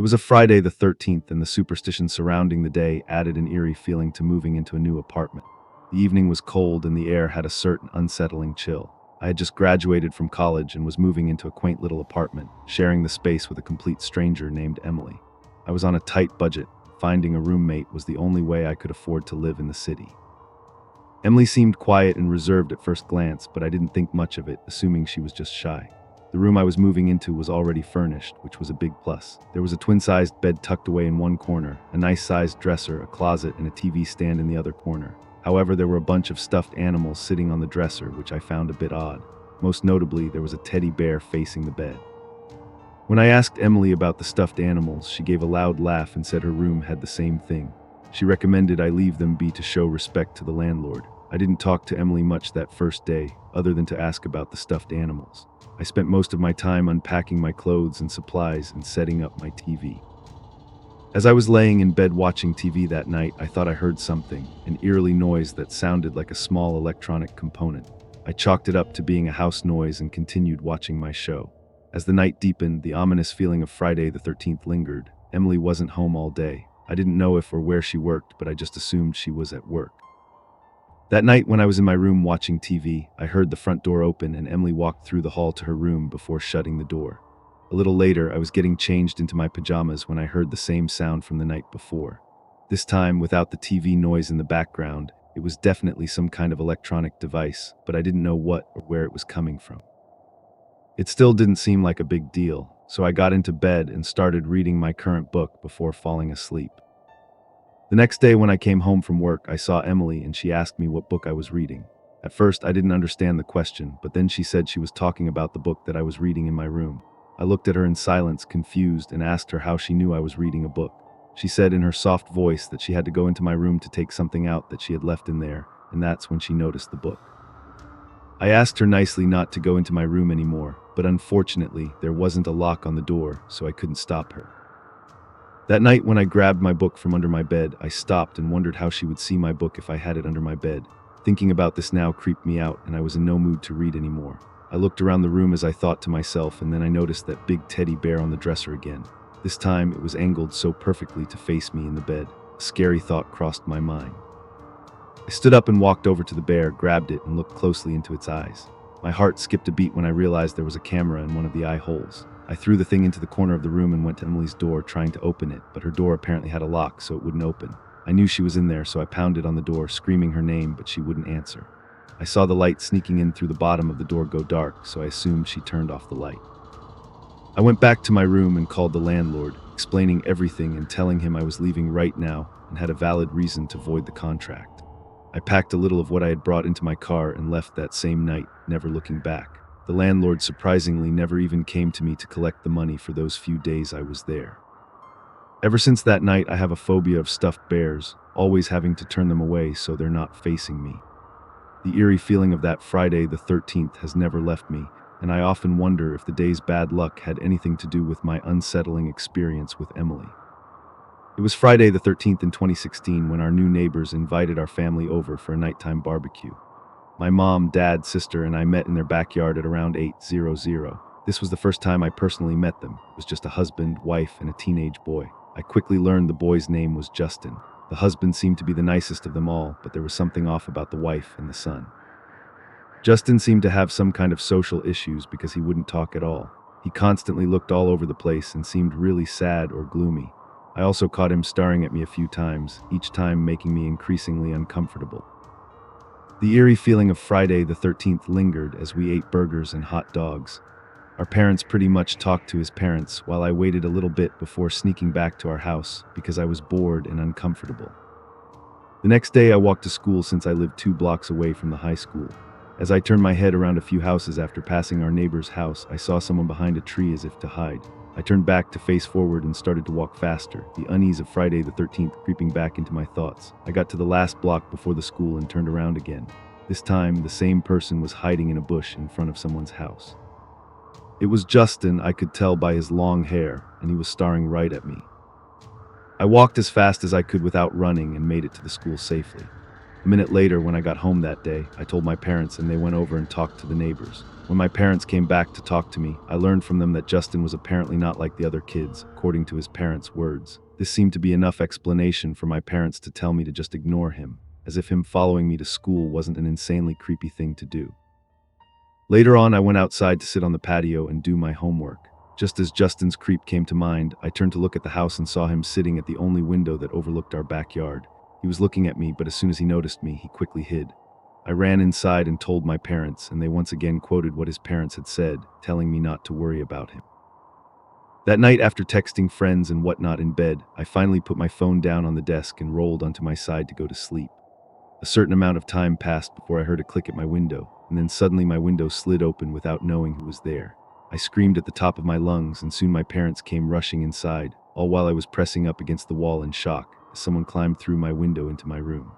was a Friday the 13th, and the superstition surrounding the day added an eerie feeling to moving into a new apartment. The evening was cold and the air had a certain unsettling chill. I had just graduated from college and was moving into a quaint little apartment, sharing the space with a complete stranger named Emily. I was on a tight budget. Finding a roommate was the only way I could afford to live in the city. Emily seemed quiet and reserved at first glance, but I didn't think much of it, assuming she was just shy. The room I was moving into was already furnished, which was a big plus. There was a twin-sized bed tucked away in one corner, a nice-sized dresser, a closet, and a TV stand in the other corner. However, there were a bunch of stuffed animals sitting on the dresser, which I found a bit odd. Most notably, there was a teddy bear facing the bed. When I asked Emily about the stuffed animals, she gave a loud laugh and said her room had the same thing. She recommended I leave them be to show respect to the landlord. I didn't talk to Emily much that first day, other than to ask about the stuffed animals. I spent most of my time unpacking my clothes and supplies and setting up my TV. As I was laying in bed watching TV that night, I thought I heard something, an eerie noise that sounded like a small electronic component. I chalked it up to being a house noise and continued watching my show. As the night deepened, the ominous feeling of Friday the 13th lingered. Emily wasn't home all day. I didn't know if or where she worked, but I just assumed she was at work. That night, when I was in my room watching TV, I heard the front door open and Emily walked through the hall to her room before shutting the door. A little later, I was getting changed into my pajamas when I heard the same sound from the night before. This time, without the TV noise in the background, it was definitely some kind of electronic device, but I didn't know what or where it was coming from. It still didn't seem like a big deal, so I got into bed and started reading my current book before falling asleep. The next day when I came home from work, I saw Emily and she asked me what book I was reading. At first, I didn't understand the question, but then she said she was talking about the book that I was reading in my room. I looked at her in silence, confused, and asked her how she knew I was reading a book. She said in her soft voice that she had to go into my room to take something out that she had left in there, and that's when she noticed the book. I asked her nicely not to go into my room anymore, but unfortunately, there wasn't a lock on the door, so I couldn't stop her. That night, when I grabbed my book from under my bed, I stopped and wondered how she would see my book if I had it under my bed. Thinking about this now creeped me out, and I was in no mood to read anymore. I looked around the room as I thought to myself, and then I noticed that big teddy bear on the dresser again. This time, it was angled so perfectly to face me in the bed. A scary thought crossed my mind. I stood up and walked over to the bear, grabbed it, and looked closely into its eyes. My heart skipped a beat when I realized there was a camera in one of the eye holes. I threw the thing into the corner of the room and went to Emily's door, trying to open it, but her door apparently had a lock, so it wouldn't open. I knew she was in there, so I pounded on the door, screaming her name, but she wouldn't answer. I saw the light sneaking in through the bottom of the door go dark, so I assumed she turned off the light. I went back to my room and called the landlord, explaining everything and telling him I was leaving right now and had a valid reason to void the contract. I packed a little of what I had brought into my car and left that same night, never looking back. The landlord surprisingly never even came to me to collect the money for those few days I was there. Ever since that night, I have a phobia of stuffed bears, always having to turn them away so they're not facing me. The eerie feeling of that Friday the 13th has never left me, and I often wonder if the day's bad luck had anything to do with my unsettling experience with Emily. It was Friday the 13th in 2016 when our new neighbors invited our family over for a nighttime barbecue. My mom, dad, sister, and I met in their backyard at around 8:00. This was the first time I personally met them. It was just a husband, wife, and a teenage boy. I quickly learned the boy's name was Justin. The husband seemed to be the nicest of them all, but there was something off about the wife and the son. Justin seemed to have some kind of social issues because he wouldn't talk at all. He constantly looked all over the place and seemed really sad or gloomy. I also caught him staring at me a few times, each time making me increasingly uncomfortable. The eerie feeling of Friday the 13th lingered as we ate burgers and hot dogs. Our parents pretty much talked to his parents while I waited a little bit before sneaking back to our house because I was bored and uncomfortable. The next day I walked to school since I lived 2 blocks away from the high school. As I turned my head around a few houses after passing our neighbor's house, I saw someone behind a tree as if to hide. I turned back to face forward and started to walk faster, the unease of Friday the 13th creeping back into my thoughts. I got to the last block before the school and turned around again. This time, the same person was hiding in a bush in front of someone's house. It was Justin, I could tell by his long hair, and he was staring right at me. I walked as fast as I could without running and made it to the school safely. A minute later, when I got home that day, I told my parents and they went over and talked to the neighbors. When my parents came back to talk to me, I learned from them that Justin was apparently not like the other kids, according to his parents' words. This seemed to be enough explanation for my parents to tell me to just ignore him, as if him following me to school wasn't an insanely creepy thing to do. Later on, I went outside to sit on the patio and do my homework. Just as Justin's creep came to mind, I turned to look at the house and saw him sitting at the only window that overlooked our backyard. He was looking at me, but as soon as he noticed me, he quickly hid. I ran inside and told my parents, and they once again quoted what his parents had said, telling me not to worry about him. That night, after texting friends and whatnot in bed, I finally put my phone down on the desk and rolled onto my side to go to sleep. A certain amount of time passed before I heard a click at my window, and then suddenly my window slid open without knowing who was there. I screamed at the top of my lungs, and soon my parents came rushing inside, all while I was pressing up against the wall in shock as someone climbed through my window into my room.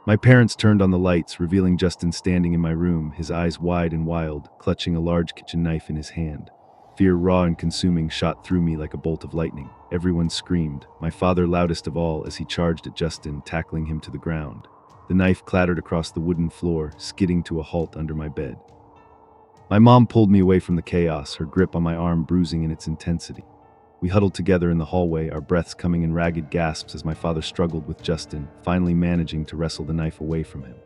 My parents turned on the lights, revealing Justin standing in my room, his eyes wide and wild, clutching a large kitchen knife in his hand. Fear, raw and consuming, shot through me like a bolt of lightning. Everyone screamed, my father loudest of all, as he charged at Justin, tackling him to the ground. The knife clattered across the wooden floor, skidding to a halt under my bed. My mom pulled me away from the chaos, her grip on my arm bruising in its intensity. We huddled together in the hallway, our breaths coming in ragged gasps as my father struggled with Justin, finally managing to wrestle the knife away from him.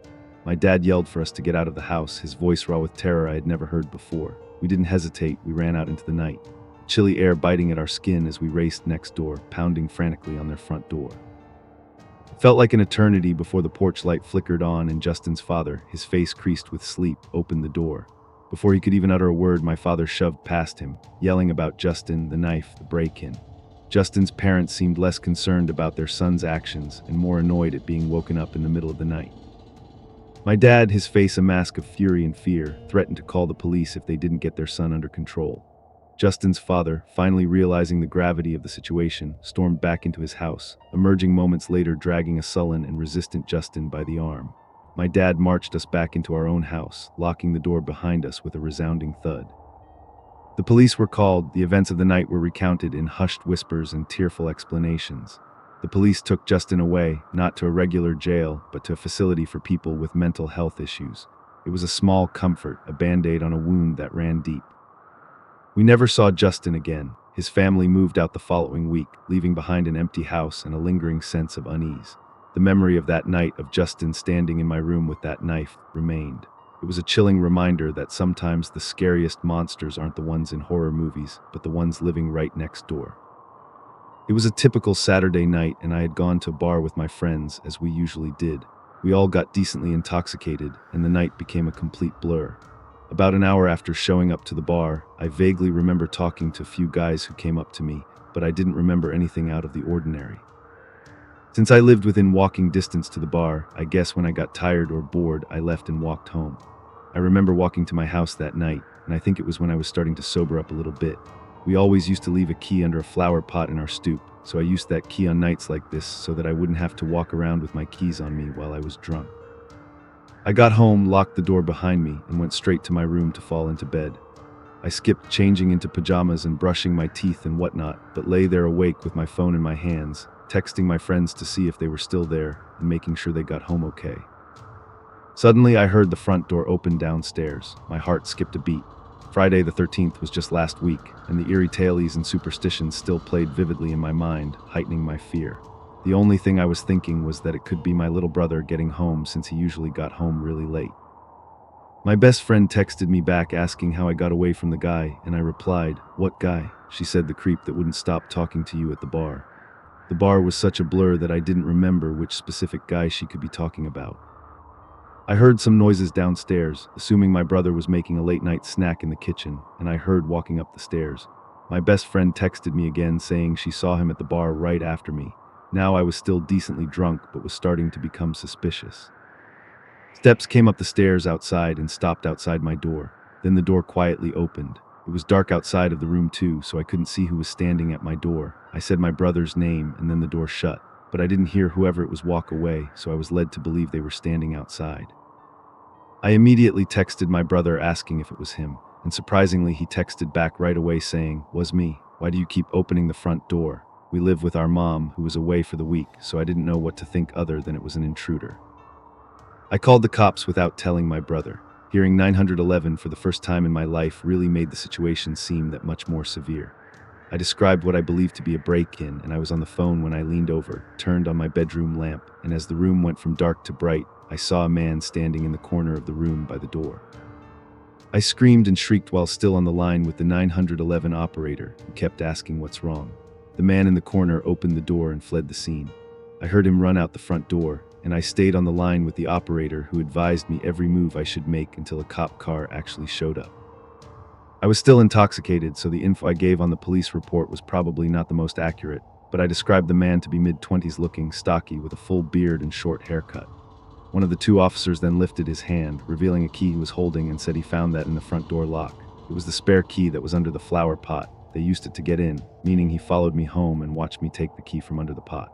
My dad yelled for us to get out of the house, his voice raw with terror I had never heard before. We didn't hesitate, we ran out into the night, chilly air biting at our skin as we raced next door, pounding frantically on their front door. It felt like an eternity before the porch light flickered on and Justin's father, his face creased with sleep, opened the door. Before he could even utter a word, my father shoved past him, yelling about Justin, the knife, the break-in. Justin's parents seemed less concerned about their son's actions and more annoyed at being woken up in the middle of the night. My dad, his face a mask of fury and fear, threatened to call the police if they didn't get their son under control. Justin's father, finally realizing the gravity of the situation, stormed back into his house, emerging moments later dragging a sullen and resistant Justin by the arm. My dad marched us back into our own house, locking the door behind us with a resounding thud. The police were called, the events of the night were recounted in hushed whispers and tearful explanations. The police took Justin away, not to a regular jail, but to a facility for people with mental health issues. It was a small comfort, a band-aid on a wound that ran deep. We never saw Justin again. His family moved out the following week, leaving behind an empty house and a lingering sense of unease. The memory of that night of Justin standing in my room with that knife remained. It was a chilling reminder that sometimes the scariest monsters aren't the ones in horror movies, but the ones living right next door. It was a typical Saturday night, and I had gone to a bar with my friends, as we usually did. We all got decently intoxicated, and the night became a complete blur. About an hour after showing up to the bar, I vaguely remember talking to a few guys who came up to me, but I didn't remember anything out of the ordinary. Since I lived within walking distance to the bar, I guess when I got tired or bored, I left and walked home. I remember walking to my house that night, and I think it was when I was starting to sober up a little bit. We always used to leave a key under a flower pot in our stoop, so I used that key on nights like this so that I wouldn't have to walk around with my keys on me while I was drunk. I got home, locked the door behind me, and went straight to my room to fall into bed. I skipped changing into pajamas and brushing my teeth and whatnot, but lay there awake with my phone in my hands, texting my friends to see if they were still there and making sure they got home okay. Suddenly, I heard the front door open downstairs. My heart skipped a beat. Friday the 13th was just last week, and the eerie tales and superstitions still played vividly in my mind, heightening my fear. The only thing I was thinking was that it could be my little brother getting home since he usually got home really late. My best friend texted me back asking how I got away from the guy, and I replied, "What guy?" She said, "The creep that wouldn't stop talking to you at the bar." The bar was such a blur that I didn't remember which specific guy she could be talking about. I heard some noises downstairs, assuming my brother was making a late-night snack in the kitchen, and I heard walking up the stairs. My best friend texted me again saying she saw him at the bar right after me. Now I was still decently drunk, but was starting to become suspicious. Steps came up the stairs outside and stopped outside my door. Then the door quietly opened. It was dark outside of the room too, so I couldn't see who was standing at my door. I said my brother's name, and then the door shut, but I didn't hear whoever it was walk away, so I was led to believe they were standing outside. I immediately texted my brother asking if it was him, and surprisingly he texted back right away saying, "Was me. Why do you keep opening the front door? We live with our mom, who was away for the week, so I didn't know what to think other than it was an intruder." I called the cops without telling my brother. Hearing 911 for the first time in my life really made the situation seem that much more severe. I described what I believed to be a break-in, and I was on the phone when I leaned over, turned on my bedroom lamp, and as the room went from dark to bright, I saw a man standing in the corner of the room by the door. I screamed and shrieked while still on the line with the 911 operator, who kept asking what's wrong. The man in the corner opened the door and fled the scene. I heard him run out the front door, and I stayed on the line with the operator who advised me every move I should make until a cop car actually showed up. I was still intoxicated, so the info I gave on the police report was probably not the most accurate, but I described the man to be mid-20s looking, stocky, with a full beard and short haircut. One of the two officers then lifted his hand, revealing a key he was holding, and said he found that in the front door lock. It was the spare key that was under the flower pot. They used it to get in, meaning he followed me home and watched me take the key from under the pot.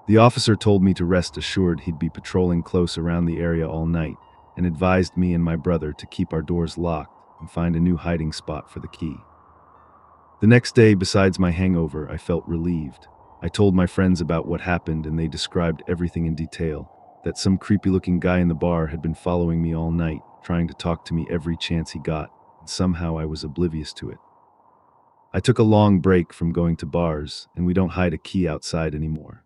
The officer told me to rest assured he'd be patrolling close around the area all night, and advised me and my brother to keep our doors locked and find a new hiding spot for the key. The next day, besides my hangover, I felt relieved. I told my friends about what happened, and they described everything in detail. That some creepy-looking guy in the bar had been following me all night, trying to talk to me every chance he got, and somehow I was oblivious to it. I took a long break from going to bars, and we don't hide a key outside anymore.